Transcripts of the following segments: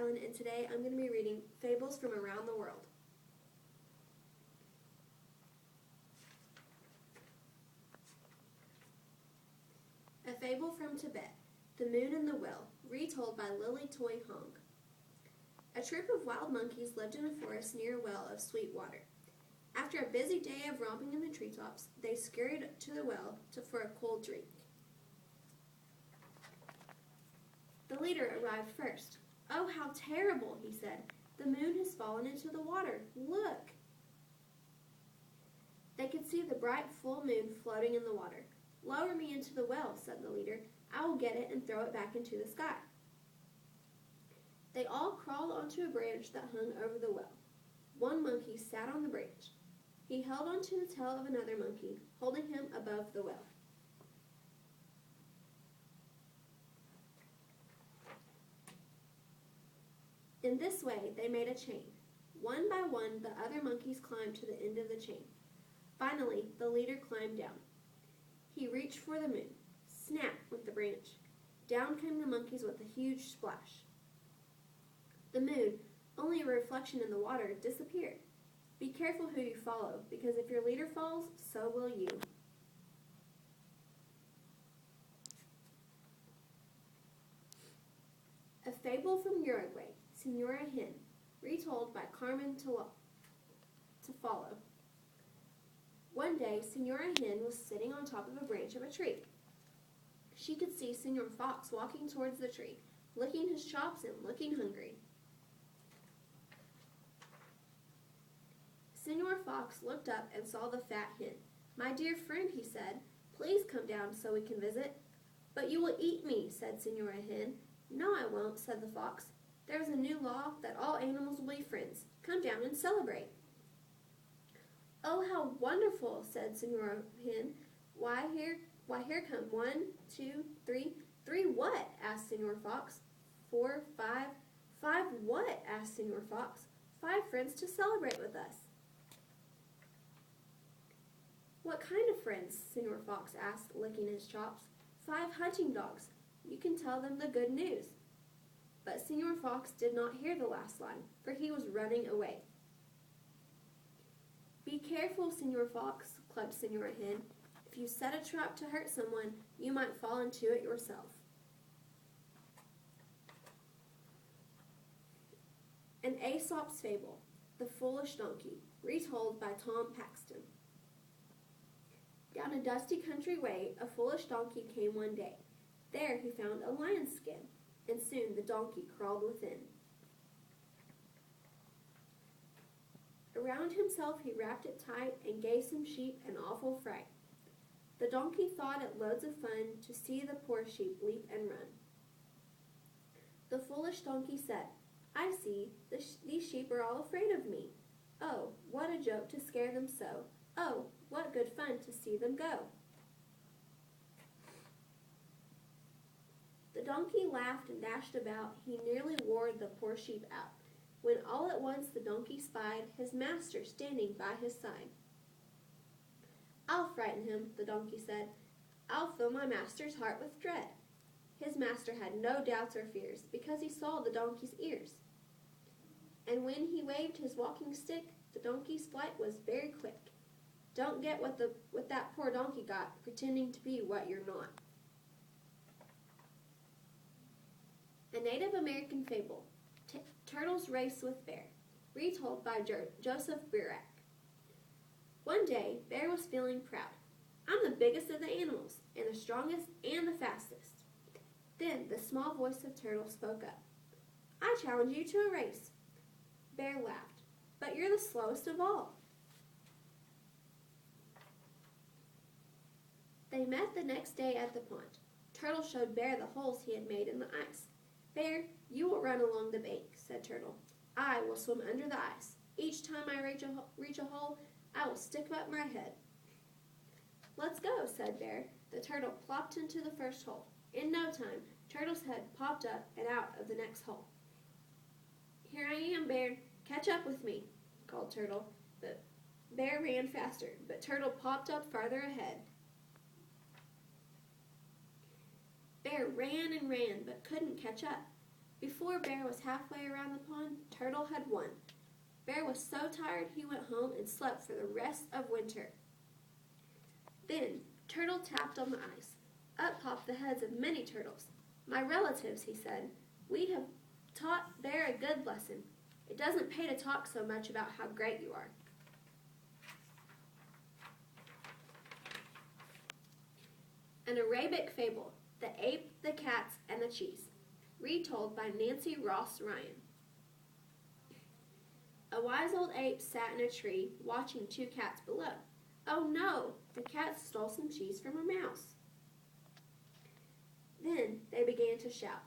Ellen, and today I'm going to be reading Fables from Around the World. A Fable from Tibet, The Moon and the Whale, retold by Lily Toy Hong. A troop of wild monkeys lived in a forest near a well of sweet water. After a busy day of romping in the treetops, they scurried to the well for a cold drink. The leader arrived first. "Oh, how terrible," he said. "The moon has fallen into the water. Look!" They could see the bright full moon floating in the water. "Lower me into the well," said the leader. "I will get it and throw it back into the sky." They all crawled onto a branch that hung over the well. One monkey sat on the branch. He held onto the tail of another monkey, holding him above the well. In this way, they made a chain. One by one, the other monkeys climbed to the end of the chain. Finally, the leader climbed down. He reached for the moon. Snap went the branch. Down came the monkeys with a huge splash. The moon, only a reflection in the water, disappeared. Be careful who you follow, because if your leader falls, so will you. A Fable from Uruguay, Senora Hen, retold by Carmen Tafalo. One day, Senora Hen was sitting on top of a branch of a tree. She could see Senor Fox walking towards the tree, licking his chops and looking hungry. Senor Fox looked up and saw the fat hen. "My dear friend," he said, "please come down so we can visit." "But you will eat me," said Senora Hen. "No, I won't," said the fox. "There is a new law that all animals will be friends. Come down and celebrate." "Oh, how wonderful," said Senora Hen. Why, here come 1, 2, 3. "Three what?" asked Senor Fox. 4, 5. "Five what?" asked Senor Fox. "5 friends to celebrate with us." "What kind of friends?" Senor Fox asked, licking his chops. 5 hunting dogs. You can tell them the good news." But Senor Fox did not hear the last line, for he was running away. "Be careful, Senor Fox," clucked Senora Hen. "If you set a trap to hurt someone, you might fall into it yourself." An Aesop's Fable, The Foolish Donkey, retold by Tom Paxton. Down a dusty country way, a foolish donkey came one day. There he found a lion's skin, and soon the donkey crawled within. Around himself he wrapped it tight and gave some sheep an awful fright. The donkey thought it loads of fun to see the poor sheep leap and run. The foolish donkey said, "I see, these sheep are all afraid of me. Oh, what a joke to scare them so. Oh, what good fun to see them go." The donkey laughed and dashed about. He nearly wore the poor sheep out, when all at once the donkey spied his master standing by his side. "I'll frighten him," the donkey said. "I'll fill my master's heart with dread." His master had no doubts or fears, because he saw the donkey's ears. And when he waved his walking stick, the donkey's flight was very quick. Don't get what that poor donkey got, pretending to be what you're not. A Native American Fable, Turtle's Race with Bear, retold by Joseph Burak. One day, Bear was feeling proud. "I'm the biggest of the animals, and the strongest and the fastest." Then the small voice of Turtle spoke up. "I challenge you to a race." Bear laughed. "But you're the slowest of all." They met the next day at the pond. Turtle showed Bear the holes he had made in the ice. "Bear, you will run along the bank," said Turtle. "I will swim under the ice. Each time I reach a hole, I will stick up my head." "Let's go," said Bear. The turtle plopped into the first hole. In no time, Turtle's head popped up and out of the next hole. "Here I am, Bear. Catch up with me," called Turtle. But Bear ran faster, but Turtle popped up farther ahead. Bear ran and ran, but couldn't catch up. Before Bear was halfway around the pond, Turtle had won. Bear was so tired he went home and slept for the rest of winter. Then Turtle tapped on the ice. Up popped the heads of many turtles. "My relatives," he said, "we have taught Bear a good lesson. It doesn't pay to talk so much about how great you are." An Arabic Fable, The Ape, the Cats, and the Cheese. Retold by Nancy Ross Ryan. A wise old ape sat in a tree, watching two cats below. Oh no! The cats stole some cheese from a mouse. Then they began to shout.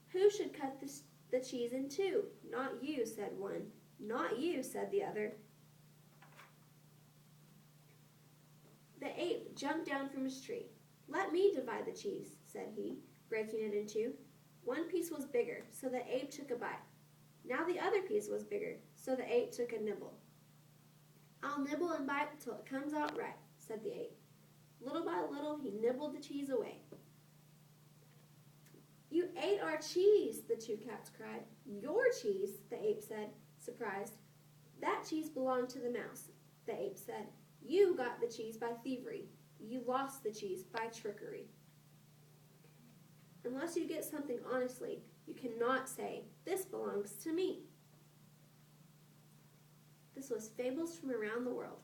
"Who should cut the cheese in two?" "Not you," said one. "Not you," said the other. The ape jumped down from his tree. "Let me divide the cheese," said he, breaking it in two. One piece was bigger, so the ape took a bite. Now the other piece was bigger, so the ape took a nibble. "I'll nibble and bite till it comes out right," said the ape. Little by little he nibbled the cheese away. "You ate our cheese," the two cats cried. "Your cheese," the ape said, surprised. "That cheese belonged to the mouse," the ape said. "You got the cheese by thievery. You lost the cheese by trickery." Unless you get something honestly, you cannot say, "This belongs to me." This was Fables from Around the World.